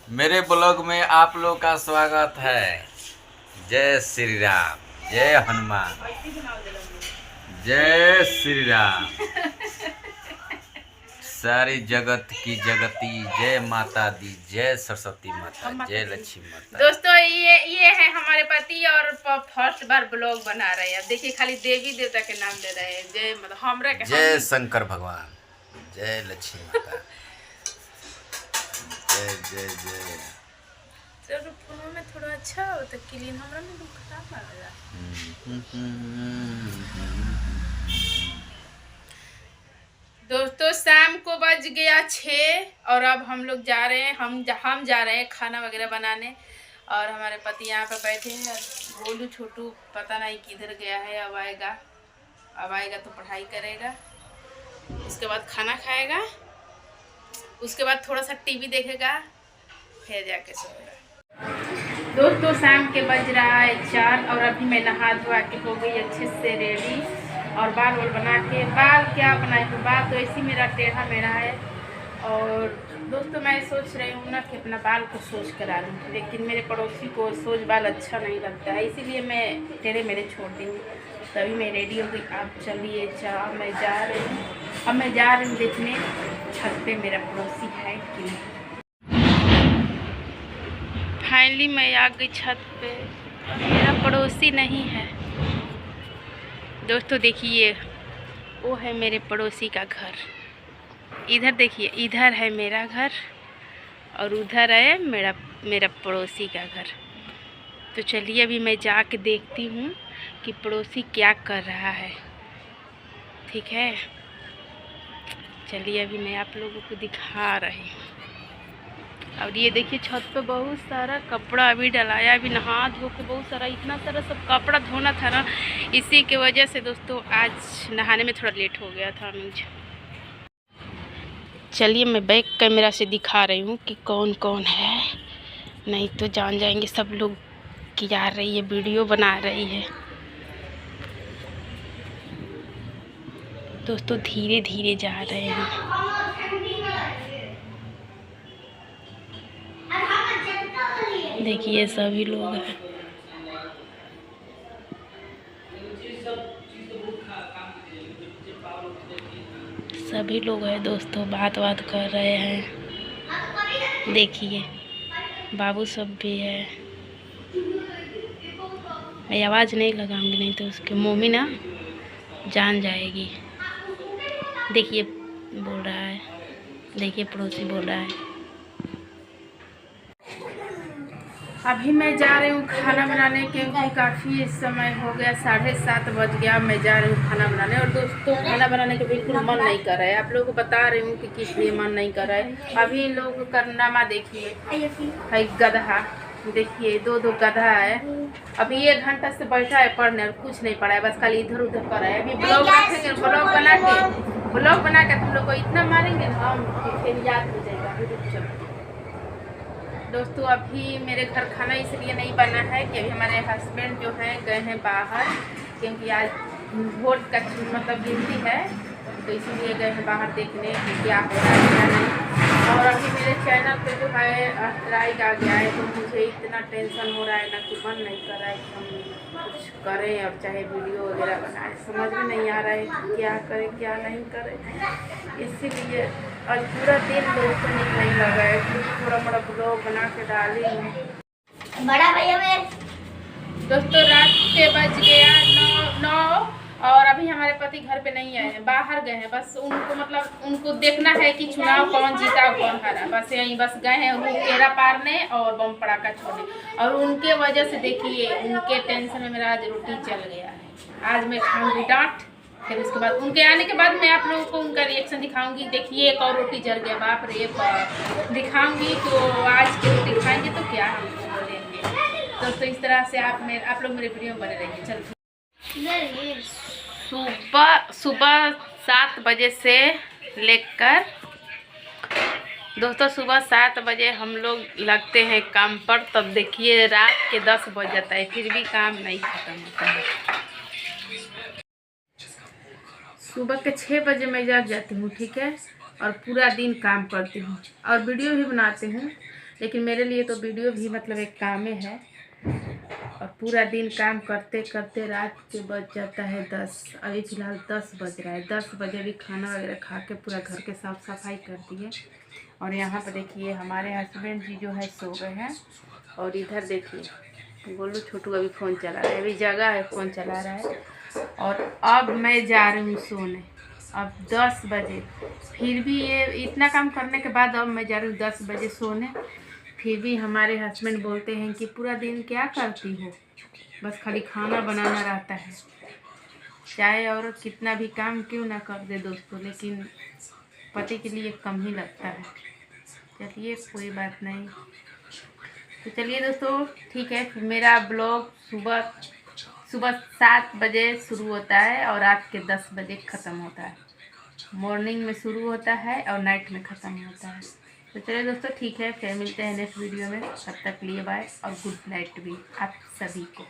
मेरे ब्लॉग में आप लोग का स्वागत है। जय श्री राम, जय हनुमान, जय श्री राम। सारी जगत की जगती जय माता दी, जय सरस्वती माता, जय लक्ष्मी माता। दोस्तों ये है हमारे पति और फर्स्ट बार ब्लॉग बना रहे हैं। देखिए खाली देवी देवता के नाम ले रहे हैं। जय मतलब हमरा के जय शंकर भगवान, जय लक्ष्मी माता, जय जय जय। चलो फोन में थोड़ा अच्छा हो तो क्लीन हमरा में दुख खराब लगेगा। दोस्तों शाम को बज गया 6 और अब हम लोग जा रहे हैं। हम जा रहे हैं खाना वगैरह बनाने और हमारे पति यहाँ पे बैठे हैं। गोलू छोटू पता नहीं किधर गया है। अब आएगा तो पढ़ाई करेगा, उसके बाद खाना खाएगा, उसके बाद थोड़ा सा टीवी देखेगा, फिर जाके सोएगा। दोस्तों शाम के बज रहा है 4 और अभी मैं नहा धोआ के हो गई अच्छे से रेडी और बाल बना के। बाल क्या बनाए हूँ, बाल तो ऐसी मेरा टेढ़ा मेढ़ा है। और दोस्तों मैं सोच रही हूँ ना कि अपना बाल को सोच करा लूँ, लेकिन मेरे पड़ोसी को सोच बाल अच्छा नहीं लगता है, इसीलिए मैं टेढ़े मेढ़े छोड़ दी हूँ। तभी मैं रेडी हो गई। आप चलिए अब मैं जा रही हूँ देखने छत पे मेरा पड़ोसी है कि नहीं। फाइनली मैं आ गई छत पे, मेरा पड़ोसी नहीं है। दोस्तों देखिए वो है मेरे पड़ोसी का घर। इधर देखिए, इधर है मेरा घर और उधर है मेरा पड़ोसी का घर। तो चलिए अभी मैं जाके देखती हूँ कि पड़ोसी क्या कर रहा है। ठीक है, चलिए अभी मैं आप लोगों को दिखा रही हूँ। और ये देखिए छत पे बहुत सारा कपड़ा अभी डलाया, अभी नहा धो के बहुत सारा इतना सारा सब कपड़ा धोना था ना, इसी के वजह से दोस्तों आज नहाने में थोड़ा लेट हो गया था मुझे। चलिए मैं बैक कैमरा से दिखा रही हूँ कि कौन कौन है, नहीं तो जान जाएंगे सब लोग कि जा रही है वीडियो बना रही है। दोस्तों धीरे धीरे जा रहे हैं। देखिए सभी लोग हैं, सभी लोग हैं दोस्तों, बात कर रहे हैं। देखिए बाबू सब भी है। मैं आवाज़ नहीं लगाऊंगी, नहीं तो उसकी मम्मी ना जान जाएगी। देखिए बोल रहा है, देखिए पड़ोसी बोल रहा है। अभी मैं जा रही हूँ खाना बनाने, क्योंकि काफ़ी समय हो गया, 7:30 बज गया। मैं जा रही हूँ खाना बनाने और दोस्तों खाना बनाने का बिल्कुल मन नहीं कर रहा है। आप लोगों को बता रही हूँ कि किस लिए मन नहीं कर रहा है। अभी इन लोगों का कारनामा देखिए, है गधा। देखिए दो गधा है। अभी 1 घंटा से बैठा है पढ़ने और कुछ नहीं पढ़ा है, बस खाली इधर उधर कर रहा है। अभी ब्लॉग रखेंगे, ब्लॉग बना के तुम लोग को इतना मारेंगे हम फिर याद हो जाएगा। दोस्तों अभी मेरे घर खाना इसलिए नहीं बना है कि अभी हमारे हस्बैंड जो हैं गए हैं बाहर, क्योंकि आज वोट का मतलब गिनती है, तो इसीलिए गए हैं बाहर देखने कि क्या हो रहा है क्या नहीं। और अभी मेरे चैनल पे जो है स्ट्राइक आ गया है, तो मुझे इतना टेंशन हो रहा है ना कि मन नहीं कर रहा है कि हम कुछ करें और चाहे वीडियो वगैरह बनाएं। समझ में नहीं आ रहा है कि क्या करें क्या नहीं करें। इसीलिए आज पूरा दिन दोस्तों नहीं लगा है, कुछ थोड़ा मोड़ा ब्लॉग बना के डाली हूँ। बड़ा भैया में दोस्तों रात के बज गया 9 और अभी हमारे पति घर पे नहीं आए हैं, बाहर गए हैं। बस उनको मतलब उनको देखना है कि चुनाव कौन जीता कौन हारा, बस यहीं बस गए हैं वो केरा पारने और बम पड़ाका छोड़ने। और उनके वजह से देखिए उनके टेंशन में मेरा आज रोटी चल गया है। आज मैं खाऊंगी डांट, फिर उसके बाद उनके आने के बाद मैं आप लोगों को उनका रिएक्शन दिखाऊंगी। देखिए एक और रोटी जल गया, बाप रे बाप, दिखाऊंगी। तो आज की रोटी खाएंगे तो क्या हम बोलेंगे। दोस्तों इस तरह से आप लोग मेरे वीडियो में बने रहिए। चल सुबह 7 बजे से लेकर दोस्तों सुबह 7 बजे हम लोग लगते हैं काम पर, तब देखिए रात के 10 बज जाता है, फिर भी काम नहीं खत्म होता है। सुबह के 6 बजे मैं जाग जाती हूँ, ठीक है, और पूरा दिन काम करती हूँ और वीडियो भी बनाती हूँ। लेकिन मेरे लिए तो वीडियो भी मतलब एक काम है। और पूरा दिन काम करते करते रात के बज जाता है 10। अभी फ़िलहाल 10 बज रहा है। 10 बजे भी खाना वगैरह खा के पूरा घर के साफ़ सफाई कर दिए। और यहाँ पर देखिए हमारे हस्बैंड जी जो है सो गए हैं। और इधर देखिए गोलू छोटू अभी फ़ोन चला रहा है, अभी जगह है, फ़ोन चला रहा है। और अब मैं जा रही हूँ सोने। अब 10 बजे, फिर भी ये इतना काम करने के बाद अब मैं जा रही हूँ 10 बजे सोने। फिर भी हमारे हस्बैंड बोलते हैं कि पूरा दिन क्या करती हो, बस खाली खाना बनाना रहता है। चाहे और कितना भी काम क्यों ना कर दे दोस्तों, लेकिन पति के लिए कम ही लगता है। चलिए कोई बात नहीं। तो चलिए दोस्तों ठीक है, फिर मेरा ब्लॉग सुबह सुबह 7 बजे शुरू होता है और रात के 10 बजे ख़त्म होता है। मॉर्निंग में शुरू होता है और नाइट में ख़त्म होता है। तो चलिए दोस्तों ठीक है, फिर मिलते हैं नेक्स्ट वीडियो में। तब तक लिए बाय और गुड नाइट भी आप सभी को।